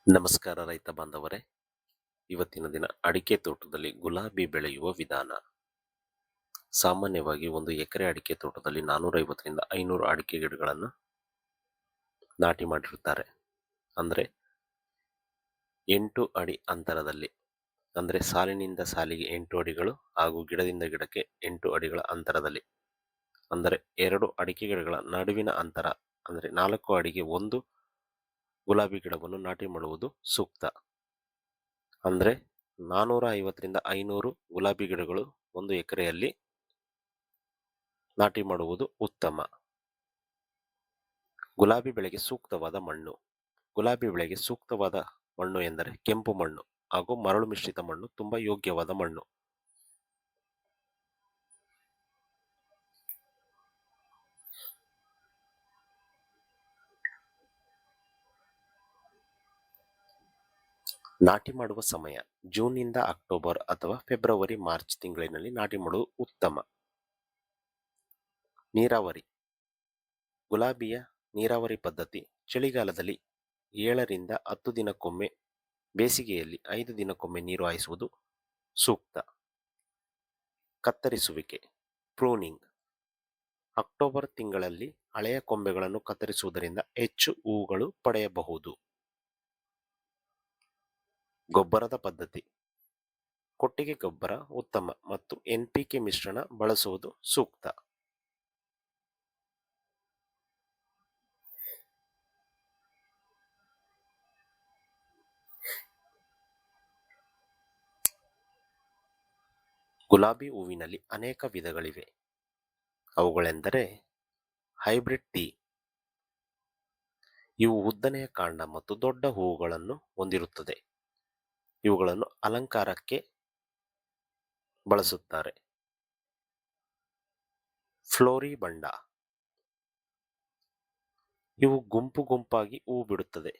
ನಮಸ್ಕಾರ ರೈತ ಬಾಂಧವರೇ. ಇವತ್ತಿನ ದಿನ ಅಡಿಕೆ ತೋಟದಲ್ಲಿ ಗುಲಾಬಿ ಬೆಳೆಯುವ ವಿಧಾನ. ಸಾಮಾನ್ಯವಾಗಿ ಒಂದು ಎಕರೆ ಅಡಿಕೆ ತೋಟದಲ್ಲಿ 450ರಿಂದ 500 ಅಡಿಕೆ ಗಿಡಗಳನ್ನು ನಾಟಿ ಮಾಡಿರುತ್ತಾರೆ. ಅಂದರೆ 8 ಅಡಿ ಅಂತರದಲ್ಲಿ, ಅಂದರೆ ಸಾಲಿನಿಂದ ಸಾಲಿಗೆ 8 ಅಡಿಗಳು ಹಾಗೂ ಗಿಡದಿಂದ ಗಿಡಕ್ಕೆ 8 ಅಡಿಗಳ ಅಂತರದಲ್ಲಿ, ಅಂದರೆ 2 ಅಡಿಕೆ ಗಿಡಗಳ ನಡುವಿನ ಅಂತರ ಅಂದರೆ 4 ಅಡಿಗೆ ಒಂದು ಗುಲಾಬಿ ಗಿಡವನ್ನು ನಾಟಿ ಮಾಡುವುದು ಸೂಕ್ತ. ಅಂದರೆ 450ರಿಂದ 500 ಗುಲಾಬಿ ಗಿಡಗಳು ಒಂದು ಎಕರೆಯಲ್ಲಿ ನಾಟಿ ಮಾಡುವುದು ಉತ್ತಮ. ಗುಲಾಬಿ ಬೆಳೆಗೆ ಸೂಕ್ತವಾದ ಮಣ್ಣು. ಗುಲಾಬಿ ಬೆಳೆಗೆ ಸೂಕ್ತವಾದ ಮಣ್ಣು ಎಂದರೆ ಕೆಂಪು ಮಣ್ಣು ಹಾಗೂ ಮರಳು ಮಿಶ್ರಿತ ಮಣ್ಣು ತುಂಬಾ ಯೋಗ್ಯವಾದ ಮಣ್ಣು. ನಾಟಿ ಮಾಡುವ ಸಮಯ ಜೂನ್ನಿಂದ ಅಕ್ಟೋಬರ್ ಅಥವಾ ಫೆಬ್ರವರಿ ಮಾರ್ಚ್ ತಿಂಗಳಿನಲ್ಲಿ ನಾಟಿ ಮಾಡುವುದು ಉತ್ತಮ. ನೀರಾವರಿ. ಗುಲಾಬಿಯ ನೀರಾವರಿ ಪದ್ಧತಿ ಚಳಿಗಾಲದಲ್ಲಿ 7ರಿಂದ 10 ದಿನಕ್ಕೊಮ್ಮೆ, ಬೇಸಿಗೆಯಲ್ಲಿ 5 ದಿನಕ್ಕೊಮ್ಮೆ ನೀರು ಹಾಯಿಸುವುದು ಸೂಕ್ತ. ಕತ್ತರಿಸುವಿಕೆ ಪ್ರೂನಿಂಗ್. ಅಕ್ಟೋಬರ್ ತಿಂಗಳಲ್ಲಿ ಹಳೆಯ ಕೊಂಬೆಗಳನ್ನು ಕತ್ತರಿಸುವುದರಿಂದ ಹೆಚ್ಚು ಹೂಗಳು ಪಡೆಯಬಹುದು. ಗೊಬ್ಬರದ ಪದ್ಧತಿ. ಕೊಟ್ಟಿಗೆ ಗೊಬ್ಬರ ಉತ್ತಮ ಮತ್ತು NPK ಮಿಶ್ರಣ ಬಳಸುವುದು ಸೂಕ್ತ. ಗುಲಾಬಿ ಹೂವಿನಲ್ಲಿ ಅನೇಕ ವಿಧಗಳಿವೆ. ಅವುಗಳೆಂದರೆ ಹೈಬ್ರಿಡ್ ಟೀ. ಇವು ಉದ್ದನೆಯ ಕಾಂಡ ಮತ್ತು ದೊಡ್ಡ ಹೂವುಗಳನ್ನು ಹೊಂದಿರುತ್ತದೆ. ಇವುಗಳನ್ನು ಅಲಂಕಾರಕ್ಕೆ ಬಳಸುತ್ತಾರೆ. ಫ್ಲೋರಿಬಂಡ. ಇವು ಗುಂಪು ಗುಂಪಾಗಿ ಹೂ ಬಿಡುತ್ತದೆ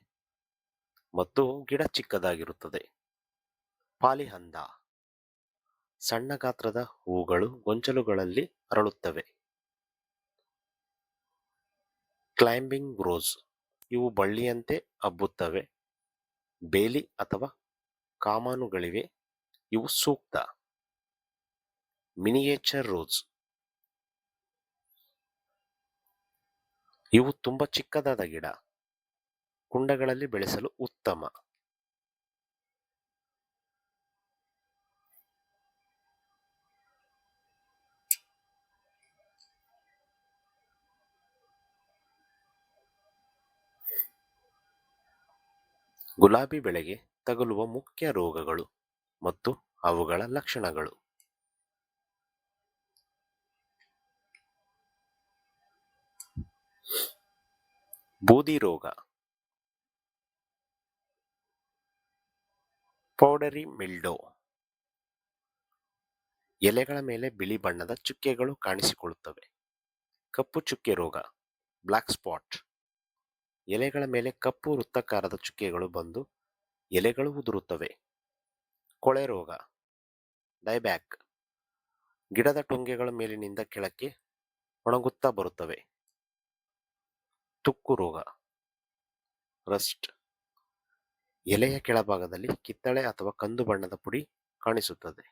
ಮತ್ತು ಗಿಡ ಚಿಕ್ಕದಾಗಿರುತ್ತದೆ. ಪಾಲಿಹಂದ. ಸಣ್ಣ ಗಾತ್ರದ ಹೂಗಳು ಗೊಂಚಲುಗಳಲ್ಲಿ ಅರಳುತ್ತವೆ. Climbing rose. ಇವು ಬಳ್ಳಿಯಂತೆ ಹಬ್ಬುತ್ತವೆ. ಬೇಲಿ ಅಥವಾ ಕಾಮಾನುಗಳಿವೆ. ಇವು ಸೂಕ್ತ. Miniature rose. ಇವು ತುಂಬಾ ಚಿಕ್ಕದಾದ ಗಿಡ, ಕುಂಡಗಳಲ್ಲಿ ಬೆಳೆಸಲು ಉತ್ತಮ. ಗುಲಾಬಿ ಬೆಳೆಗೆ ತಗುಲುವ ಮುಖ್ಯ ರೋಗಗಳು ಮತ್ತು ಅವುಗಳ ಲಕ್ಷಣಗಳು. ಬೂದಿ ರೋಗ, ಪೌಡರಿ ಮಿಲ್ಡೋ. ಎಲೆಗಳ ಮೇಲೆ ಬಿಳಿ ಬಣ್ಣದ ಚುಕ್ಕೆಗಳು ಕಾಣಿಸಿಕೊಳ್ಳುತ್ತವೆ. ಕಪ್ಪು ಚುಕ್ಕೆ ರೋಗ, ಬ್ಲ್ಯಾಕ್ ಸ್ಪಾಟ್. ಎಲೆಗಳ ಮೇಲೆ ಕಪ್ಪು ವೃತ್ತಾಕಾರದ ಚುಕ್ಕೆಗಳು ಬಂದು ಎಲೆಗಳು ಉದುರುತ್ತವೆ. ಕೊಳೆ ರೋಗ, ಡೈಬ್ಯಾಕ್. ಗಿಡದ ಟೊಂಗೆಗಳ ಮೇಲಿನಿಂದ ಕೆಳಕ್ಕೆ ಒಣಗುತ್ತಾ ಬರುತ್ತವೆ. ತುಕ್ಕು ರೋಗ, ರಸ್ಟ್. ಎಲೆಯ ಕೆಳಭಾಗದಲ್ಲಿ ಕಿತ್ತಳೆ ಅಥವಾ ಕಂದು ಬಣ್ಣದ ಪುಡಿ ಕಾಣಿಸುತ್ತದೆ.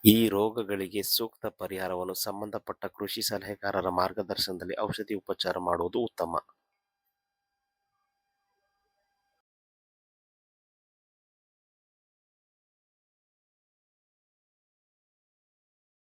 ಈ ರೋಗಗಳಿಗೆ ಸೂಕ್ತ ಪರಿಹಾರವನ್ನು ಸಂಬಂಧಪಟ್ಟ ಕೃಷಿ ಸಲಹೆಗಾರರ ಮಾರ್ಗದರ್ಶನದಲ್ಲಿ ಔಷಧಿ ಉಪಚಾರ ಮಾಡುವುದು ಉತ್ತಮ.